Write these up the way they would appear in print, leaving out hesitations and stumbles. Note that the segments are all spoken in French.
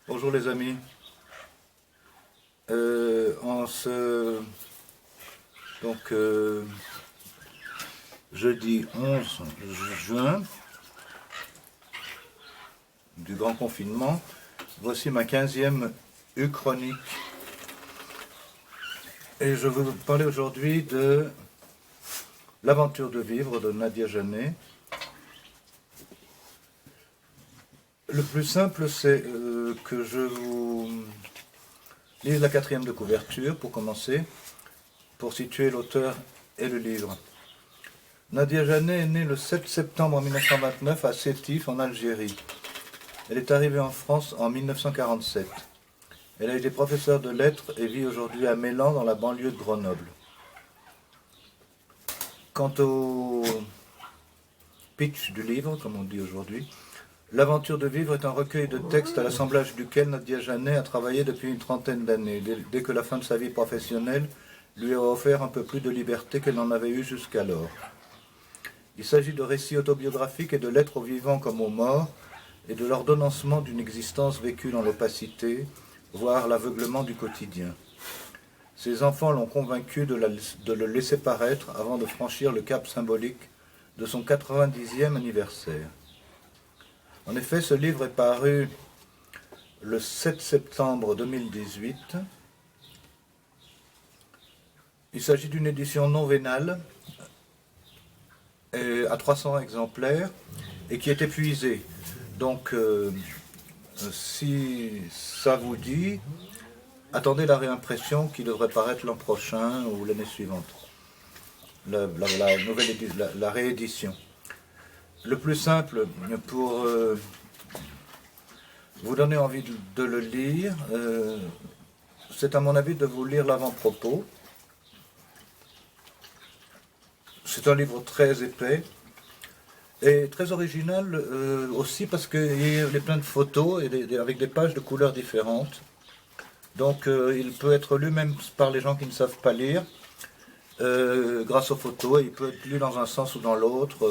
Bonjour les amis. En ce jeudi 11 juin du grand confinement, voici ma 15e uchronique. Et je vais vous parler aujourd'hui de l'aventure de vivre de Nadia Janet. Le plus simple, c'est que je vous lise la 4e de couverture pour commencer, pour situer l'auteur et le livre. Nadia Janet est née le 7 septembre 1929 à Sétif, en Algérie. Elle est arrivée en France en 1947. Elle a été professeure de lettres et vit aujourd'hui à Mélan, dans la banlieue de Grenoble. Quant au pitch du livre, comme on dit aujourd'hui, l'aventure de vivre est un recueil de textes à l'assemblage duquel Nadia Janet a travaillé depuis une trentaine d'années, dès que la fin de sa vie professionnelle lui a offert un peu plus de liberté qu'elle n'en avait eu jusqu'alors. Il s'agit de récits autobiographiques et de lettres aux vivants comme aux morts, et de l'ordonnancement d'une existence vécue dans l'opacité, voire l'aveuglement du quotidien. Ses enfants l'ont convaincu de le laisser paraître avant de franchir le cap symbolique de son 90e anniversaire. En effet, ce livre est paru le 7 septembre 2018. Il s'agit d'une édition non vénale à 300 exemplaires et qui est épuisée. Donc, si ça vous dit, attendez la réimpression qui devrait paraître l'an prochain ou l'année suivante. La réédition. Le plus simple pour vous donner envie de le lire, c'est à mon avis de vous lire l'avant-propos. C'est un livre très épais et très original aussi parce qu'il est plein de photos et avec des pages de couleurs différentes. Donc il peut être lu même par les gens qui ne savent pas lire grâce aux photos, et il peut être lu dans un sens ou dans l'autre.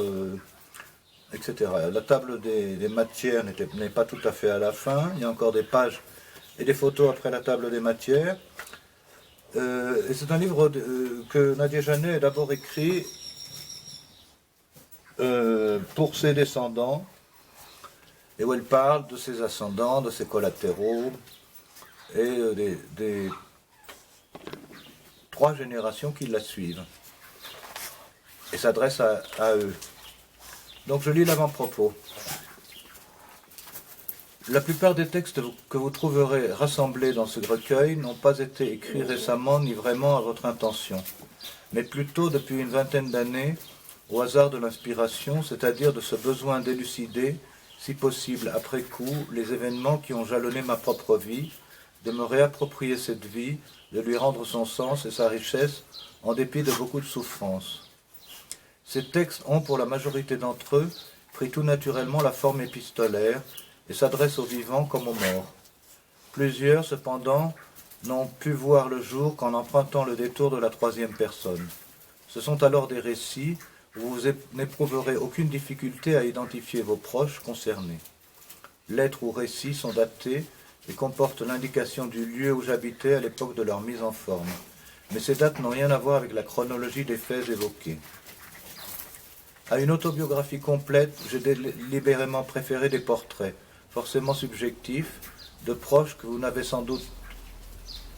Etc. La table des matières n'est pas tout à fait à la fin. Il y a encore des pages et des photos après la table des matières. Et c'est un livre que Nadia Janet a d'abord écrit pour ses descendants, et où elle parle de ses ascendants, de ses collatéraux, et des 3 générations qui la suivent, et s'adresse à eux. Donc je lis l'avant-propos. La plupart des textes que vous trouverez rassemblés dans ce recueil n'ont pas été écrits récemment ni vraiment à votre intention, mais plutôt depuis une vingtaine d'années, au hasard de l'inspiration, c'est-à-dire de ce besoin d'élucider, si possible après coup, les événements qui ont jalonné ma propre vie, de me réapproprier cette vie, de lui rendre son sens et sa richesse, en dépit de beaucoup de souffrances. Ces textes ont, pour la majorité d'entre eux, pris tout naturellement la forme épistolaire et s'adressent aux vivants comme aux morts. Plusieurs, cependant, n'ont pu voir le jour qu'en empruntant le détour de la 3e personne. Ce sont alors des récits où vous n'éprouverez aucune difficulté à identifier vos proches concernés. Lettres ou récits sont datés et comportent l'indication du lieu où j'habitais à l'époque de leur mise en forme. Mais ces dates n'ont rien à voir avec la chronologie des faits évoqués. À une autobiographie complète, j'ai délibérément préféré des portraits, forcément subjectifs, de proches que vous n'avez sans doute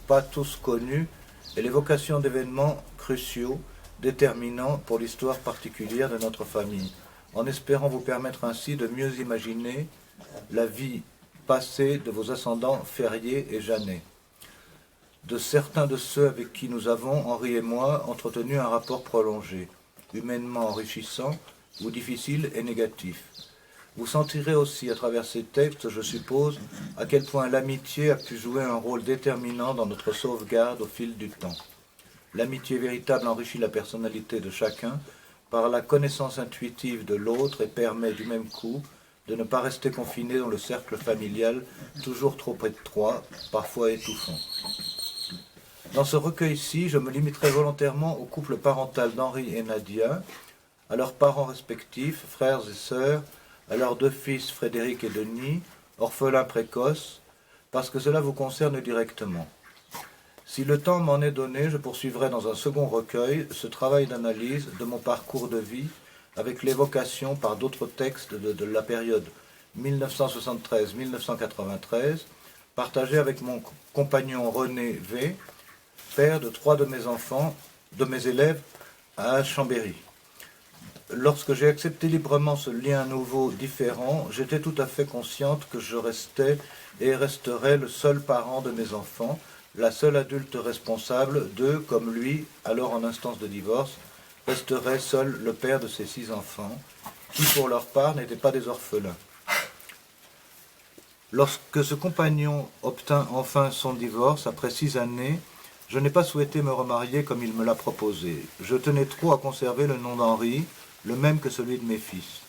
pas tous connus, et l'évocation d'événements cruciaux, déterminants pour l'histoire particulière de notre famille, en espérant vous permettre ainsi de mieux imaginer la vie passée de vos ascendants Ferrier et Janet, de certains de ceux avec qui nous avons, Henri et moi, entretenu un rapport prolongé, humainement enrichissant ou difficile et négatif. Vous sentirez aussi à travers ces textes, je suppose, à quel point l'amitié a pu jouer un rôle déterminant dans notre sauvegarde au fil du temps. L'amitié véritable enrichit la personnalité de chacun par la connaissance intuitive de l'autre et permet du même coup de ne pas rester confiné dans le cercle familial toujours trop étroit, parfois étouffant. Dans ce recueil-ci, je me limiterai volontairement au couple parental d'Henri et Nadia, à leurs parents respectifs, frères et sœurs, à leurs 2 fils Frédéric et Denis, orphelins précoces, parce que cela vous concerne directement. Si le temps m'en est donné, je poursuivrai dans un second recueil ce travail d'analyse de mon parcours de vie avec l'évocation par d'autres textes de la période 1973-1993, partagé avec mon compagnon René V, père de 3 de mes enfants, de mes élèves à Chambéry. Lorsque j'ai accepté librement ce lien nouveau, différent, j'étais tout à fait consciente que je restais et resterais le seul parent de mes enfants, la seule adulte responsable d'eux, comme lui, alors en instance de divorce, resterait seul le père de ses 6 enfants, qui pour leur part n'étaient pas des orphelins. Lorsque ce compagnon obtint enfin son divorce, après 6 années, je n'ai pas souhaité me remarier comme il me l'a proposé. Je tenais trop à conserver le nom d'Henri, le même que celui de mes fils.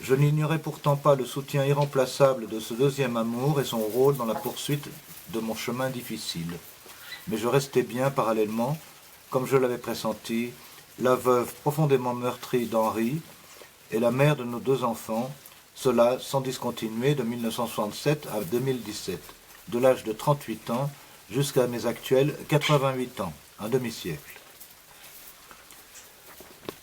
Je n'ignorais pourtant pas le soutien irremplaçable de ce deuxième amour et son rôle dans la poursuite de mon chemin difficile. Mais je restais bien, parallèlement, comme je l'avais pressenti, la veuve profondément meurtrie d'Henri et la mère de nos 2 enfants, cela sans discontinuer de 1967 à 2017, de l'âge de 38 ans jusqu'à mes actuels 88 ans, un demi-siècle.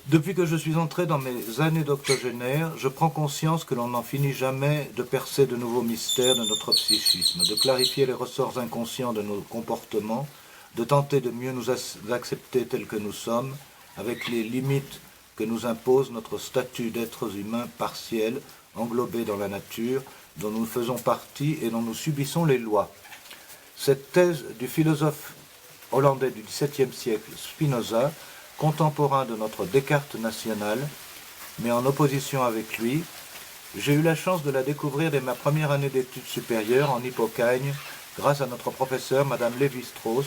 Depuis que je suis entré dans mes années d'octogénaire, je prends conscience que l'on n'en finit jamais de percer de nouveaux mystères de notre psychisme, de clarifier les ressorts inconscients de nos comportements, de tenter de mieux nous accepter tels que nous sommes, avec les limites que nous impose notre statut d'êtres humains partiels, englobés dans la nature, dont nous faisons partie et dont nous subissons les lois. Cette thèse du philosophe hollandais du XVIIe siècle, Spinoza, contemporain de notre Descartes national, mais en opposition avec lui, j'ai eu la chance de la découvrir dès ma première année d'études supérieures en Hippocagne, grâce à notre professeure, Madame Lévi-Strauss,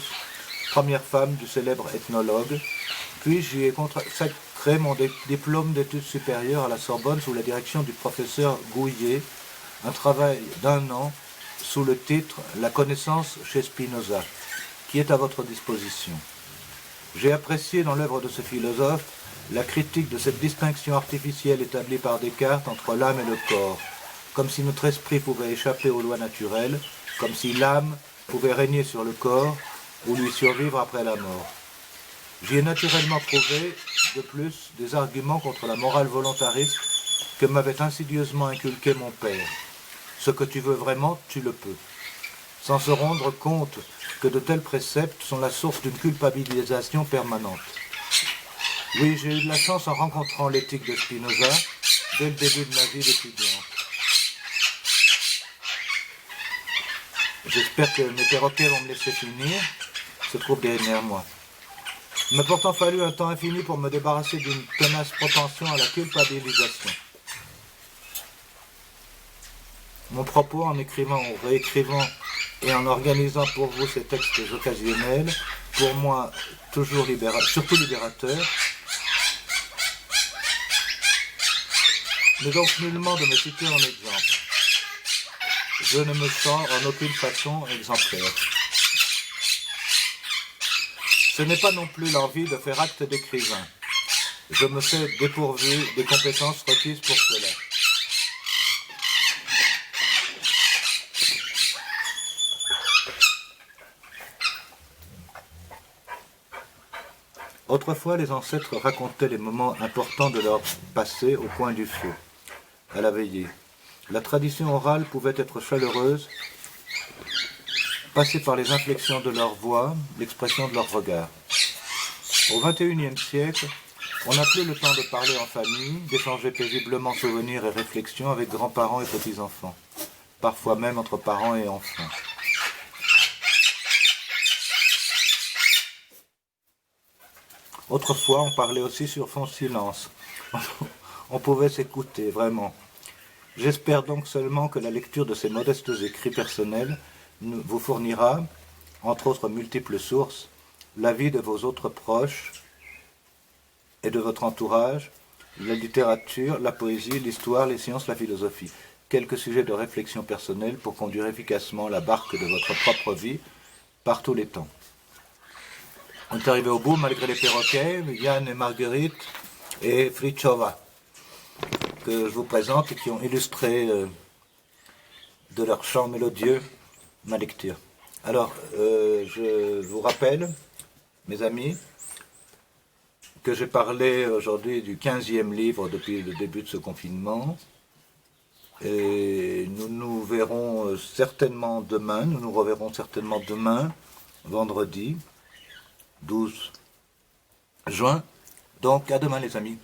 première femme du célèbre ethnologue, puis j'y ai consacré mon diplôme d'études supérieures à la Sorbonne sous la direction du professeur Gouillet, un travail d'1 an sous le titre « La connaissance chez Spinoza », qui est à votre disposition. J'ai apprécié dans l'œuvre de ce philosophe la critique de cette distinction artificielle établie par Descartes entre l'âme et le corps, comme si notre esprit pouvait échapper aux lois naturelles, comme si l'âme pouvait régner sur le corps ou lui survivre après la mort. J'y ai naturellement trouvé, de plus, des arguments contre la morale volontariste que m'avait insidieusement inculqué mon père. Ce que tu veux vraiment, tu le peux. Sans se rendre compte que de tels préceptes sont la source d'une culpabilisation permanente. Oui, j'ai eu de la chance en rencontrant l'éthique de Spinoza dès le début de ma vie d'étudiante. J'espère que mes perroquets vont me laisser finir, se trouve derrière moi. Il m'a pourtant fallu un temps infini pour me débarrasser d'une tenace propension à la culpabilisation. Mon propos, en écrivant ou réécrivant et en organisant pour vous ces textes occasionnels, pour moi toujours surtout libérateurs, n'est donc nullement de me citer en exemple. Je ne me sens en aucune façon exemplaire. Ce n'est pas non plus l'envie de faire acte d'écrivain. Je me sais dépourvu des compétences requises pour cela. Autrefois, les ancêtres racontaient les moments importants de leur passé au coin du feu, à la veillée. La tradition orale pouvait être chaleureuse, passer par les inflexions de leur voix, l'expression de leur regard. Au XXIe siècle, on n'a plus le temps de parler en famille, d'échanger paisiblement souvenirs et réflexions avec grands-parents et petits-enfants, parfois même entre parents et enfants. Autrefois, on parlait aussi sur fond silence. On pouvait s'écouter, vraiment. J'espère donc seulement que la lecture de ces modestes écrits personnels vous fournira, entre autres multiples sources, l'avis de vos autres proches et de votre entourage, la littérature, la poésie, l'histoire, les sciences, la philosophie. Quelques sujets de réflexion personnelle pour conduire efficacement la barque de votre propre vie par tous les temps. On est arrivé au bout, malgré les perroquets, Yann et Marguerite et Fritschova, que je vous présente et qui ont illustré de leur chant mélodieux ma lecture. Alors, je vous rappelle, mes amis, que j'ai parlé aujourd'hui du 15e livre depuis le début de ce confinement. Et nous nous verrons certainement demain, nous nous reverrons certainement demain, vendredi 12 juin. Donc à demain les amis.